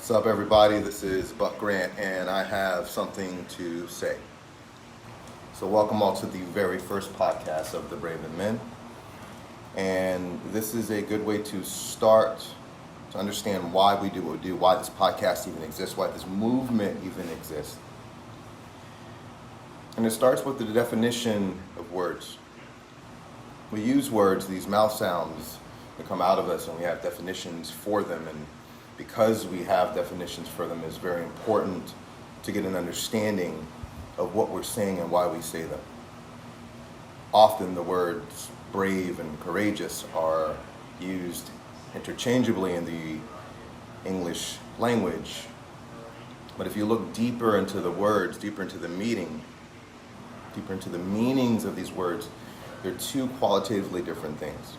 What's up, everybody? This is Buck Grant, and I have something to say. So welcome all to the very first podcast of the Braven Men. And this is a good way to start to understand why we do what we do, why this podcast even exists, why this movement even exists. And it starts with the definition of words. We use words, these mouth sounds that come out of us, and we have definitions for them. And because we have definitions for them, it's very important to get an understanding of what we're saying and why we say them. Often the words brave and courageous are used interchangeably in the English language. But if you look deeper into the words, deeper into the meaning, deeper into the meanings of these words, they're two qualitatively different things.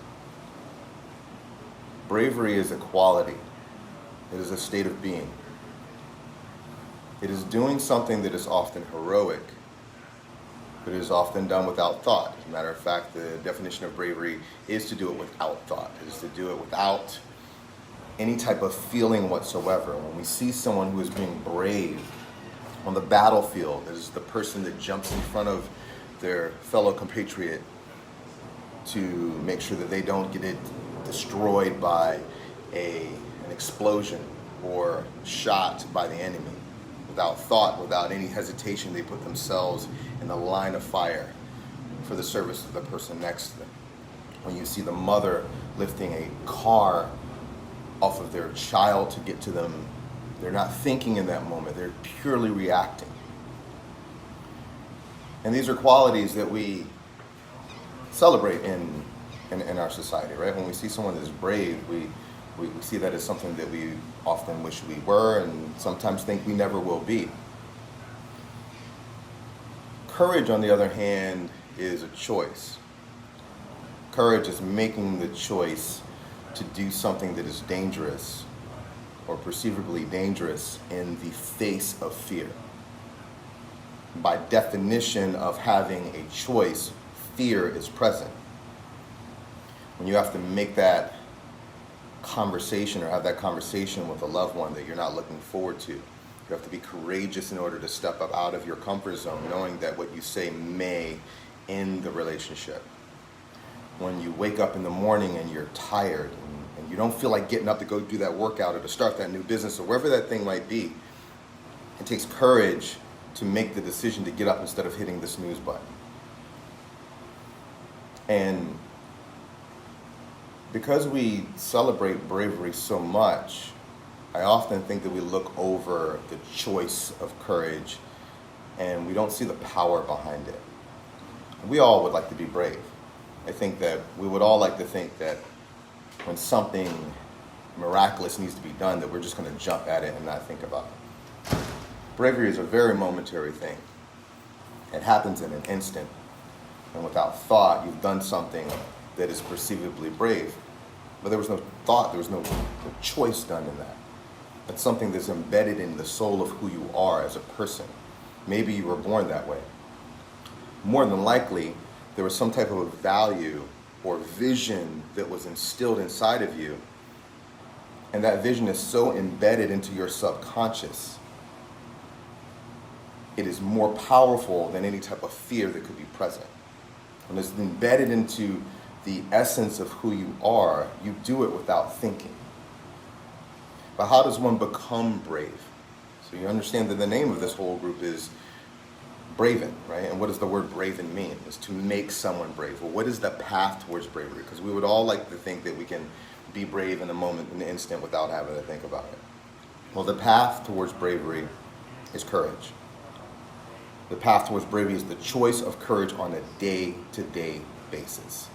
Bravery is a quality. It is a state of being. It is doing something that is often heroic, but it is often done without thought. As a matter of fact, the definition of bravery is to do it without thought. It is to do it without any type of feeling whatsoever. When we see someone who is being brave on the battlefield, it is the person that jumps in front of their fellow compatriot to make sure that they don't get it destroyed by an explosion or shot by the enemy. Without thought, without any hesitation, they put themselves in the line of fire for the service of the person next to them. When you see the mother lifting a car off of their child to get to them, they're not thinking in that moment, they're purely reacting. And these are qualities that we celebrate in our society, right? When we see someone that is brave, we see that as something that we often wish we were and sometimes think we never will be. Courage, on the other hand, is a choice. Courage is making the choice to do something that is dangerous or perceivably dangerous in the face of fear. By definition of having a choice, fear is present. When you have to make that conversation or have that conversation with a loved one that you're not looking forward to, you have to be courageous in order to step up out of your comfort zone, knowing that what you say may end the relationship. When you wake up in the morning and you're tired and you don't feel like getting up to go do that workout or to start that new business or wherever that thing might be, it takes courage to make the decision to get up instead of hitting the snooze button. And because we celebrate bravery so much, I often think that we look over the choice of courage and we don't see the power behind it. We all would like to be brave. I think that we would all like to think that when something miraculous needs to be done, that we're just going to jump at it and not think about it. Bravery is a very momentary thing. It happens in an instant. And without thought, you've done something that is perceivably brave. But there was no thought, there was no choice done in that. It's something that's embedded in the soul of who you are as a person. Maybe you were born that way. More than likely, there was some type of value or vision that was instilled inside of you. And that vision is so embedded into your subconscious. It is more powerful than any type of fear that could be present. When it's embedded into the essence of who you are, you do it without thinking. But how does one become brave? So you understand that the name of this whole group is Braven, right? And what does the word Braven mean? It's to make someone brave. Well, what is the path towards bravery? Because we would all like to think that we can be brave in a moment, in an instant, without having to think about it. Well, the path towards bravery is courage. The path towards bravery is the choice of courage on a day-to-day basis.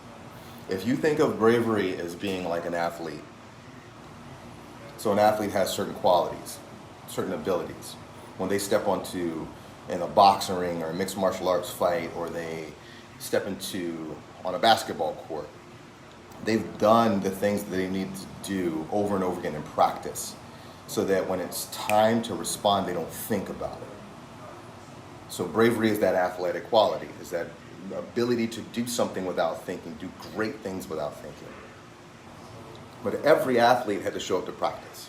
If you think of bravery as being like an athlete, so an athlete has certain qualities, certain abilities. When they step onto in a boxing ring or a mixed martial arts fight, or they step into on a basketball court, they've done the things that they need to do over and over again in practice, so that when it's time to respond, they don't think about it. So bravery is that athletic quality, is that ability to do something without thinking, do great things without thinking. But every athlete had to show up to practice.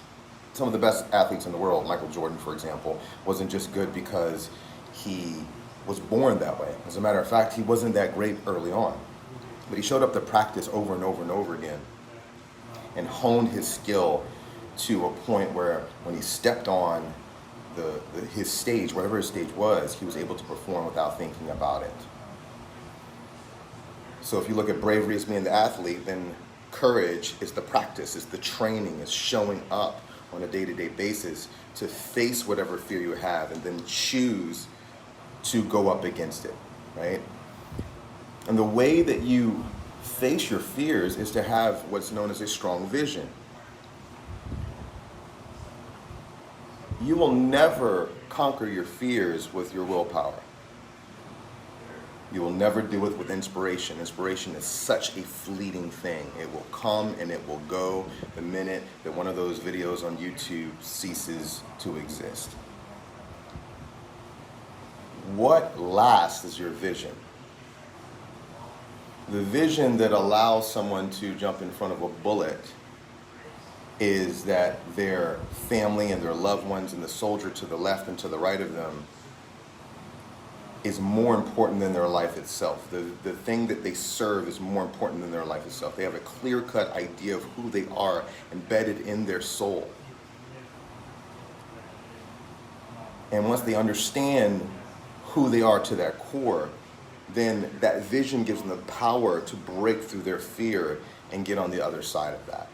some of the best athletes in the world, Michael Jordan, for example, wasn't just good because he was born that way. As a matter of fact, he wasn't that great early on. But he showed up to practice over and over and over again and honed his skill to a point where when he stepped on his stage, whatever his stage was, he was able to perform without thinking about it. So if you look at bravery as being the athlete, then courage is the practice, it's the training, it's showing up on a day-to-day basis to face whatever fear you have and then choose to go up against it, right? And the way that you face your fears is to have what's known as a strong vision. You will never conquer your fears with your willpower. You will never do it with inspiration. Inspiration is such a fleeting thing. It will come and it will go the minute that one of those videos on YouTube ceases to exist. What lasts is your vision. The vision that allows someone to jump in front of a bullet is that their family and their loved ones and the soldier to the left and to the right of them is more important than their life itself. The thing that they serve is more important than their life itself. They have a clear-cut idea of who they are embedded in their soul. And once they understand who they are to that core, then that vision gives them the power to break through their fear and get on the other side of that.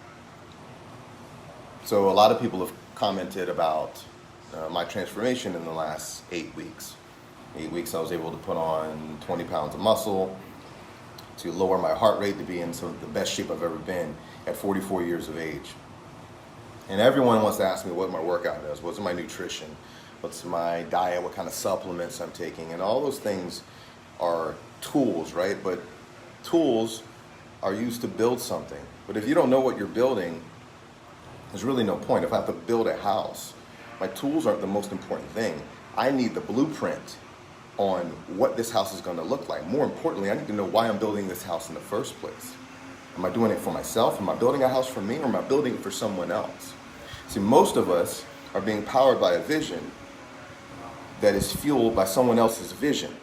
So a lot of people have commented about my transformation in the last 8 weeks. 8 weeks I was able to put on 20 pounds of muscle, to lower my heart rate, to be in some of the best shape I've ever been at 44 years of age. And everyone wants to ask me what my workout is, what's my nutrition, what's my diet, what kind of supplements I'm taking, and all those things are tools, right? But tools are used to build something. But if you don't know what you're building, there's really no point. If I have to build a house, my tools aren't the most important thing. I need the blueprint on what this house is going to look like. More importantly, I need to know why I'm building this house in the first place. Am I doing it for myself? Am I building a house for me, or am I building it for someone else? See, most of us are being powered by a vision that is fueled by someone else's vision.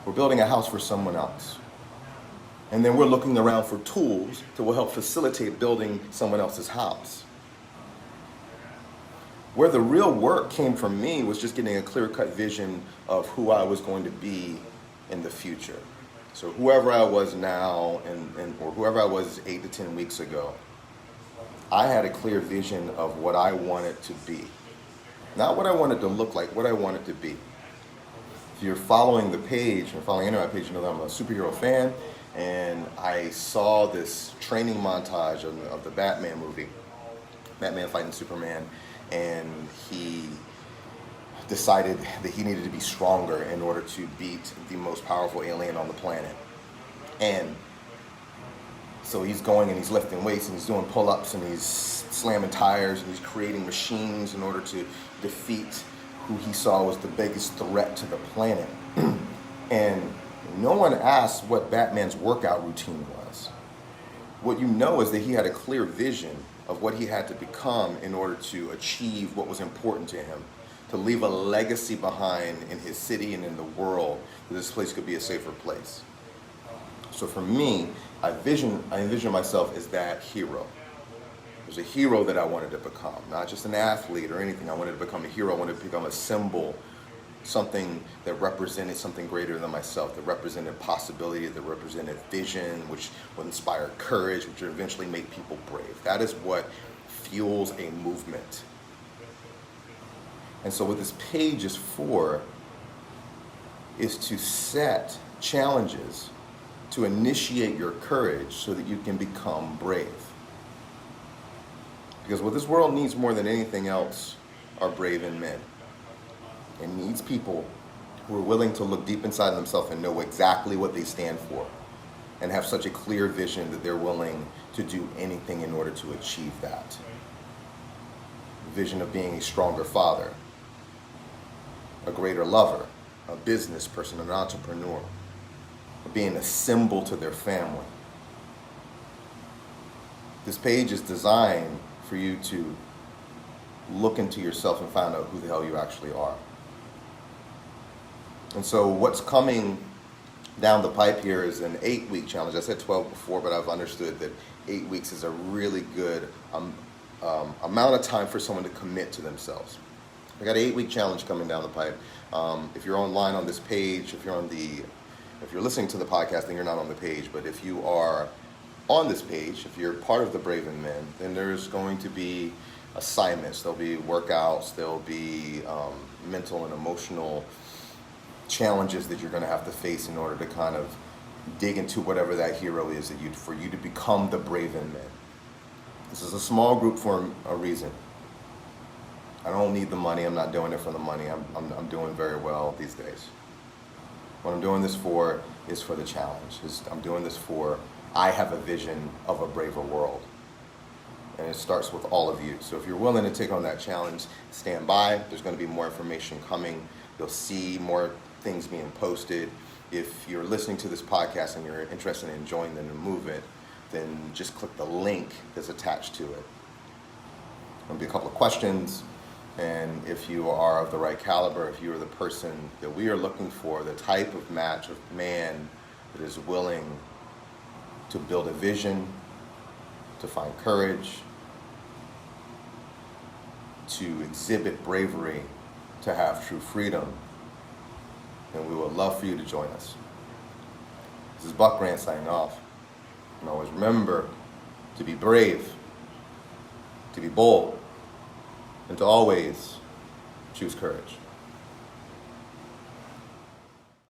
We're building a house for someone else. And then we're looking around for tools that will help facilitate building someone else's house. Where the real work came from me was just getting a clear-cut vision of who I was going to be in the future. So whoever I was now, or whoever I was 8 to 10 weeks ago, I had a clear vision of what I wanted to be. Not what I wanted to look like, what I wanted to be. If you're following the page, or following any of my page, you know that I'm a superhero fan, and I saw this training montage of the Batman movie, Batman fighting Superman, and he decided that he needed to be stronger in order to beat the most powerful alien on the planet. And so he's going and he's lifting weights and he's doing pull-ups and he's slamming tires and he's creating machines in order to defeat who he saw was the biggest threat to the planet. And no one asked what Batman's workout routine was. What you know is that he had a clear vision of what he had to become in order to achieve what was important to him, to leave a legacy behind in his city and in the world, that this place could be a safer place. So for me, I envision myself as that hero. There's a hero that I wanted to become, not just an athlete or anything. I wanted to become a hero. I wanted to become a symbol, something that represented something greater than myself, that represented possibility, that represented vision, which would inspire courage, which would eventually make people brave. That is what fuels a movement. And so what this page is for is to set challenges to initiate your courage so that you can become brave. Because what this world needs more than anything else are Braven men. It needs people who are willing to look deep inside themselves and know exactly what they stand for, and have such a clear vision that they're willing to do anything in order to achieve that. The vision of being a stronger father, a greater lover, a business person, an entrepreneur, of being a symbol to their family. This page is designed for you to look into yourself and find out who the hell you actually are. And so what's coming down the pipe here is an 8-week challenge. I said 12 before, but I've understood that 8 weeks is a really good amount of time for someone to commit to themselves. I got an 8-week challenge coming down the pipe. If you're online on this page, if you're listening to the podcast, then you're not on the page. But if you are on this page, if you're part of the Braven Men, then there's going to be assignments. There'll be workouts. There'll be mental and emotional challenges that you're going to have to face in order to kind of dig into whatever that hero is for you to become the Braven Men. This is a small group for a reason. I don't need the money. I'm not doing it for the money. I'm doing very well these days. What I'm doing this for is for the challenge. I'm doing this for, I have a vision of a braver world. And it starts with all of you. So if you're willing to take on that challenge, stand by. There's going to be more information coming. You'll see more things being posted. If you're listening to this podcast and you're interested in joining the movement, then just click the link that's attached to it. There'll be a couple of questions. And if you are of the right caliber, if you are the person that we are looking for, the type of match of man that is willing to build a vision, to find courage, to exhibit bravery, to have true freedom, then we would love for you to join us. This is Buck Grant signing off. And always remember to be brave, to be bold, and to always choose courage.